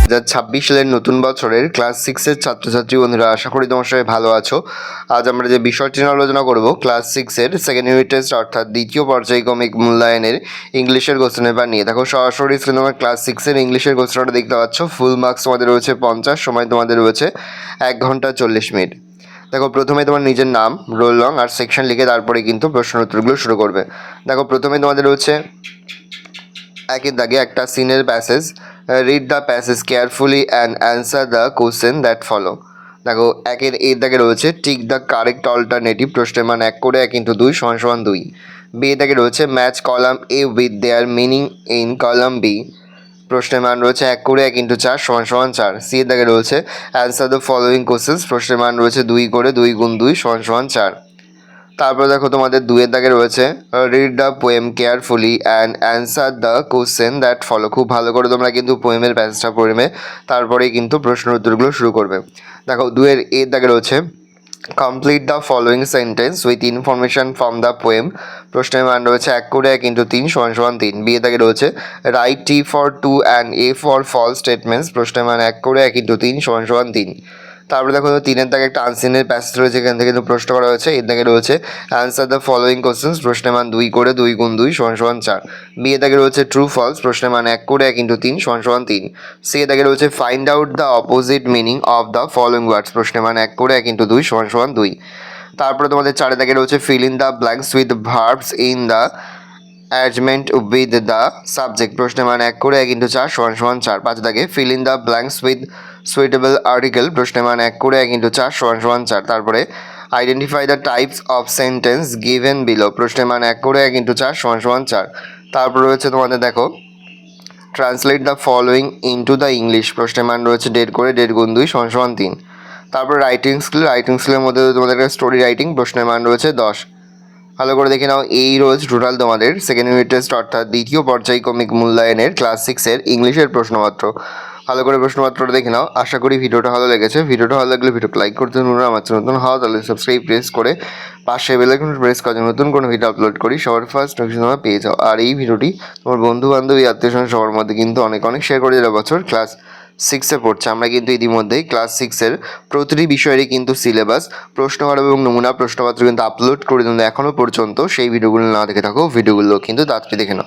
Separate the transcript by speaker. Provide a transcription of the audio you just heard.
Speaker 1: 2026 সালের নতুন বছরের ক্লাস 6 এর ছাত্রছাত্রী বন্ধুরা, আশা করি তোমার সবাই ভালো আছো। আজ আমরা যে বিষয়টি নিয়ে আলোচনা করব, ক্লাস 6 এর সেকেন্ড ইউনিট টেস্ট অর্থাৎ দ্বিতীয় পর্যায়ক্রমিক মূল্যায়নের ইংলিশের কোশ্চেন পেপার নিয়ে। দেখো সরাসরি স্ক্রিনে তোমার ক্লাস 6 এর ইংলিশের কোশ্চেনটা দেখতে পাচ্ছ। ফুল মার্কস তোমাদের রয়েছে 50, সময় তোমাদের রয়েছে 1 ঘন্টা 40 মিনিট। দেখো প্রথমে তোমার নিজের নাম, রোল নং আর সেকশন লিখে তারপরে কিন্তু প্রশ্ন উত্তরগুলো শুরু করবে। দেখো প্রথমে তোমাদের রয়েছে একের দাগে একটা সিনের passage, read the passage carefully and answer the question that follow. দেখো একের এর দাগে রয়েছে টিক দ্য কারেক্ট অল্টারনেটিভ, প্রশ্নের মান 1 করে 1 × 2 = 2। বি এর দাগে রয়েছে match column A with their meaning in column B, প্রশ্নের মান রয়েছে 1 করে 1 × 4 = 4। সি এর দাগে রয়েছে অ্যান্সার দ্য ফলোয়িং কোশ্চেন্স, প্রশ্নের মান রয়েছে 2 করে 2 × 2 = 4। তারপর দেখো তোমাদের 2 এর দাগে রয়েছে read the poem carefully and answer the question that follow. খুব ভালো করে তোমরা কিন্তু পোয়েমের প্যাসেজটা পড়বে, তারপরেই কিন্তু প্রশ্ন উত্তরগুলো শুরু করবে। দেখো 2 এর দাগে রয়েছে complete the following sentence with information from the poem, প্রশ্নের মান রয়েছে 1 করে 1 × 3 = 3। বি এর দাগে রয়েছে write T for true and A for false statements, প্রশ্নের মান 1 করে 1 × 3 = 3। তারপরে দেখো 3 এর দাগে একটা আনসিনের প্যাসেজ রয়েছে, এখান থেকে কিন্তু প্রশ্ন করা হয়েছে। এর দাগে রয়েছে অ্যান্সার দ্য ফলোয়িং কোশ্চেন্স, প্রশ্নের মান 2 করে 2 × 2 = 4। বি এর দাগে রয়েছে ট্রু ফলস, প্রশ্নের মান 1 করে 1 × 3 = 3। সি এর দাগে রয়েছে find out the opposite meaning of the following words, প্রশ্নের মান 1 করে 1 × 2 = 2। তারপরে তোমাদের 4 এর দাগে রয়েছে fill in the blanks with verbs in the arrangement with the subject, প্রশ্নের মান 1 করে 1 × 4 = 4। 5 দাগে fill in the blanks with suitable article, প্রশ্নের মান 1 করে 1 × 4 = 4। তারপরে identify the types of sentence given below, প্রশ্নের মান 1 করে 1 × 4 = 4। তারপর রয়েছে তোমাদের দেখো translate the following into the English, প্রশ্নের মান রয়েছে 1.5 করে 1.5 × 2 = 3। তারপর রাইটিং স্কিলের মধ্যে তোমাদের স্টোরি রাইটিং, প্রশ্নের মান রয়েছে 10। ভালো করে দেখে নাও, এই রোজ টোটাল তোমাদের সেকেন্ড ইউনিট টেস্ট অর্থাৎ দ্বিতীয় পর্যায়ক্রমিক মূল্যায়নের ক্লাস 6 এর ইংলিশের প্রশ্নপত্র। ভালো করে প্রশ্নপত্রটা দেখে নাও। আশা করি ভিডিওটা ভালো লেগেছে। ভিডিওটা ভালো লাগলে ভিডিওকে লাইক করতে ভুলো না। আমার নতুন হওয়া তাহলে সাবস্ক্রাইব প্রেস করে পাশে বেল আইকন প্রেস করে নতুন কোনো ভিডিও আপলোড করি সবার ফার্স্ট নোটিফিকেশন তোমরা পেয়ে যাও। আর এই ভিডিওটি তোমার বন্ধু বান্ধবী আত্মীয়স্বজন সবার মধ্যে কিন্তু অনেক শেয়ার করে দিলে। বছর ক্লাস 6-এ পড়ছে, আমরা কিন্তু ইতিমধ্যেই ক্লাস 6-এর প্রতিটি বিষয়েরই কিন্তু সিলেবাস, প্রশ্নপত্র এবং নমুনা প্রশ্নপত্র কিন্তু আপলোড করে দিন। এখনও পর্যন্ত সেই ভিডিওগুলো না দেখে থাকো, ভিডিওগুলো কিন্তু তাড়াতাড়ি দেখে নাও।